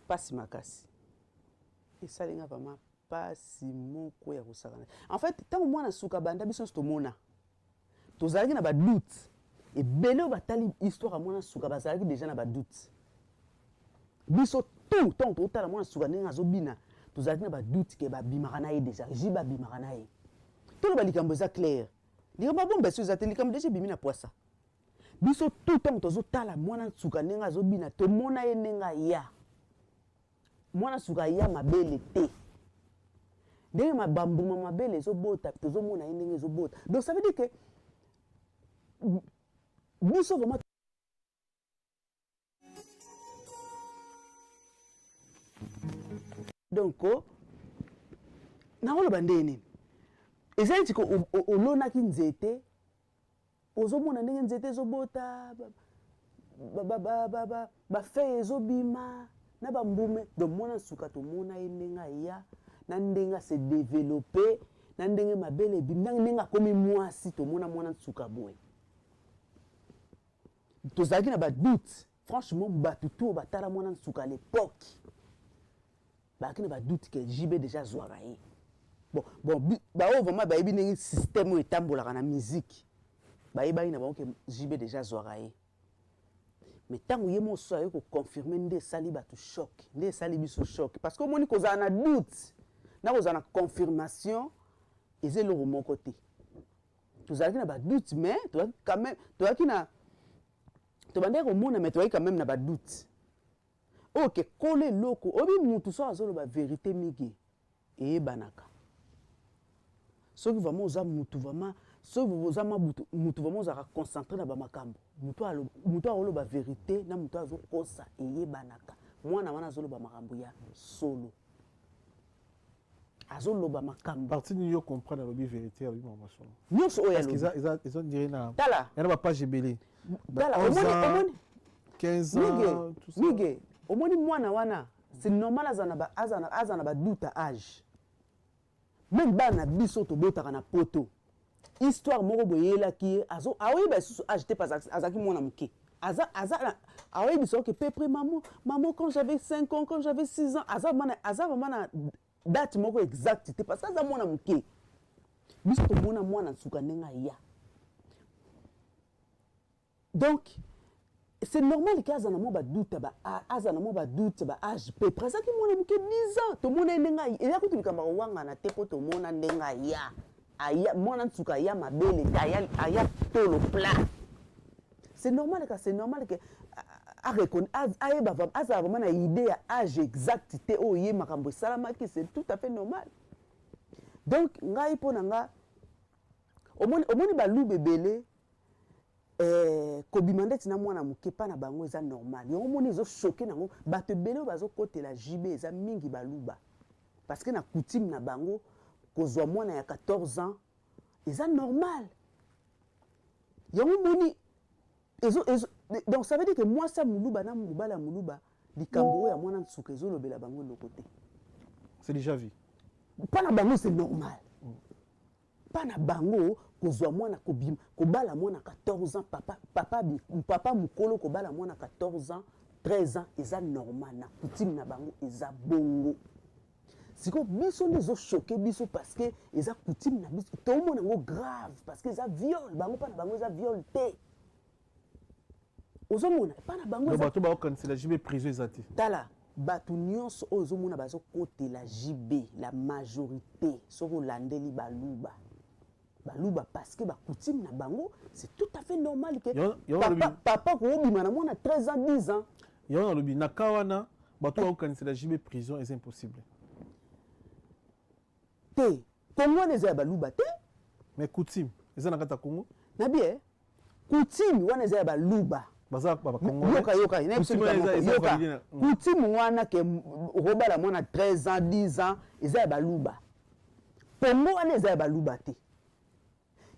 passe makasi. Et ça, les gars, vraiment, pas si mon quoi ya kosakana. En fait, tant que moi, na souka banda, biso sto mona. Tozalaki na ba doute. Et belé ba tali histoire à moi na souka bazalaki déjà na ba doute. Biso tout tant que tala moi na souka nenga zobina. Tozalaki na ba doute ke ba bimaka na ye déjà. Jiba bimaka na ye. Tout le ba likambo za clair. Likambo bon beso za te likambo déjà bimina poisa. Biso tout tant que tala moi na souka nenga zobina to mona ye nenga ya. Moi na souka ya mabele te. Ndenge mabambuma mabele ezobota tozomona ye ndenge ezobota. Donc ça veut dire que biso vraiment donc na oloba ndeni ezali tiko olonaki nzete ozomona ndenge nzete ezobota bafeye ezobima na bambume donc mwana suka tomona ye ndenge ya na ndenge se développer na ndenge mabele ebima ndenge akomi mwasi tomona mwana suka boye tozalaki na badoute franchement bato to batala mwana suka à l'époque bazalaki na badoute ke JB déjà zwaka ye bon bao vraiment bayebi ndenge système oyo etambolaka na musique bayebaki na bango ke JB déjà zwaka ye mais ntango ye mosusu aye koconfirme nde esali bato choc nde esali biso choc parce que omoni kozala na doute na kozala na confirmation eza eloko moko te tozalaki na badoute mais tozalaki na tobandaki komona mais tozalaki quand même na badoute ok kolo eloko obi mutu so azoloba vérité mingi eyebanaka soki vraiment oza mutu vraiment soki oza mutu vraiment ozalaka concentré na bamakambo mutu azoloba vérité na mutu azokosa eyebanaka mwana wana azoloba makambo ya solo azoloba makambo parti ni yo comprendre lobi vérité ya lobi mamasolo nyonso oyo parce qu'ils ont dirait na tala yana ba page ebele tala omoni 15 ans tout ça mige omoni mwana wana c'est normal azana ba doute à âge même bana biso tobotaka na poto histoire moko boyelaki azo aoyeba susu âge te pas azaki mwana moke aoyebi so que peu près maman quand j'avais 5 ans quand j'avais 6 ans aza vraiment na date moko exacte te parce que aza mwana moke biso tomona mwana nsuka ndenga ya donc c'est normal que azana mo ba doute ba âge peu près ça ki mona moke 10 ans to mona ndenga ya ko tulika ba wanga na te ko to mona ndenga ya aya mona nsuka ya mabele aya tolo plat c'est normal que a reconnaître azala vraiment na idée ya âge exact te oye makambo salamaki c'est tout à fait normal donc ngai pona nga omoni balu bebele kobima ndeti na mwana moke pa na bango eza normal yango omoni ezo choqué nango bato ebele bazokotela JB eza mingi baluba parce que na coutume na bango kozwa mwana ya 14 ans eza normal yango omoni donc ça veut dire que moi ça muluba na mubala muluba likambo ya mwana nsuka ezolobela bango lokote c'est déjà vu pas na bango c'est normal pas na bango kozwa mwana kobima kobala mwana 14 ans papa mukolo kobala mwana 14 ans 13 ans eza normal na coutume na bango eza bongo siko biso ndezo choqué biso parce que eza coutume na biso to mona ngo grave parce que eza viol bango pa na bango eza viol te ozomona pa na bango eza bato ba okanisela JB prison ezati tala bato nyonso ozomona bazokotela JB la majorité soko olandeli baluba parce que coutume na bango c'est tout à fait normal que papa ko bima na mwana 13 ans 10 ans yo na lobi na kawana bato ba okanisela JB prison est impossible te Congo neza baluba te mais coutume eza na kata Congo na bien coutume wana eza baluba baza ba Congo yoka coutume wana ke robala mwana 13 ans 10 ans eza baluba Congo wana eza baluba te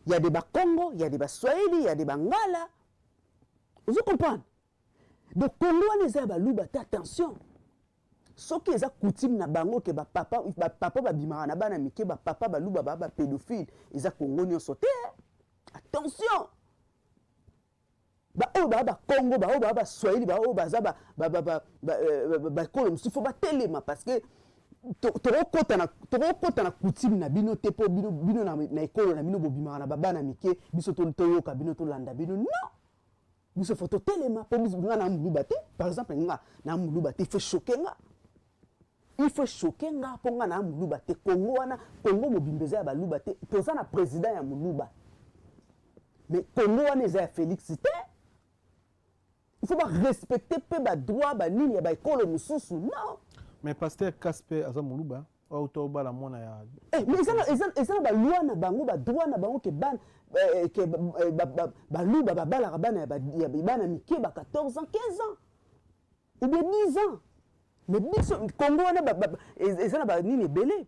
il y a des Congo, il y a des Swahili, il y a des Bangala. Vous comprenez? Donc Congo les a baluba attention. Ce qui est coutume na bango que papa ba bimara na bana mike ba papa baluba ba pédophile, ils a Congo ni sauté. Attention. oyo ba Congo ba oyo ba Swahili ba oyo baza ba kolo mususu faut ba telema parce que tokokota na coutume na bino te po bino na ekolo na bino bobimaka na babana mike biso toyoka bino tolanda bino non biso faut totelema po nga na muluba te par exemple nga na muluba te il faut choquer nga po nga na muluba te Congo wana Congo mobimbeza ya baluba te toza na président ya muluba mais Congo wana eza ya Félix te il faut pas respecter pe ba droit ba nini ya ba ekolo mususu non. Mais pasteur Casper aza muluba auto bala mona ya mais ça ba loi na bango ba droit na bango ke ban ke ba luba ba bala bana ya bana mike ba 14 ans 15 ans ou bien 10 ans mais biso Congo wana ça ba nini belé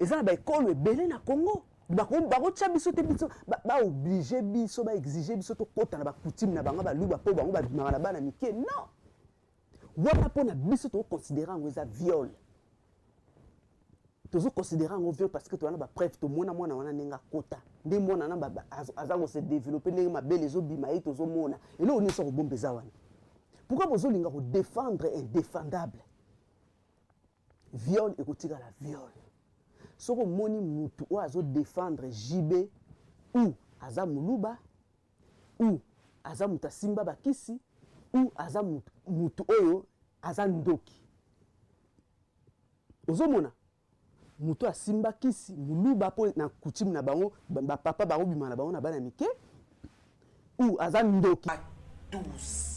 ça na ba école ebele na Congo ba tia biso te biso ba obligé biso ba exiger biso to kota na ba coutume na bango ba luba po bango ba bimaka na bana mike non. Wana pona biso to considérer ngo eza viol. Tozo considérer ngo viol parce que to wana ba preuve to mona wana nenga kota. Nde mona na ba azango se développer ndenge mabele zo bima et tozo mona. Et là on est sur bombeza wana. Pourquoi bozo linga ko défendre indéfendable? Viol et kotika la viol. Soko moni mutu o azo défendre JB ou aza muluba ou aza mutasimba bakisi ou aza mutu oyo aza ndoki ozomona mutu asimba kisi muluba po na coutume na bango ba papa bango bima na bango na bana mike ou aza ndoki 12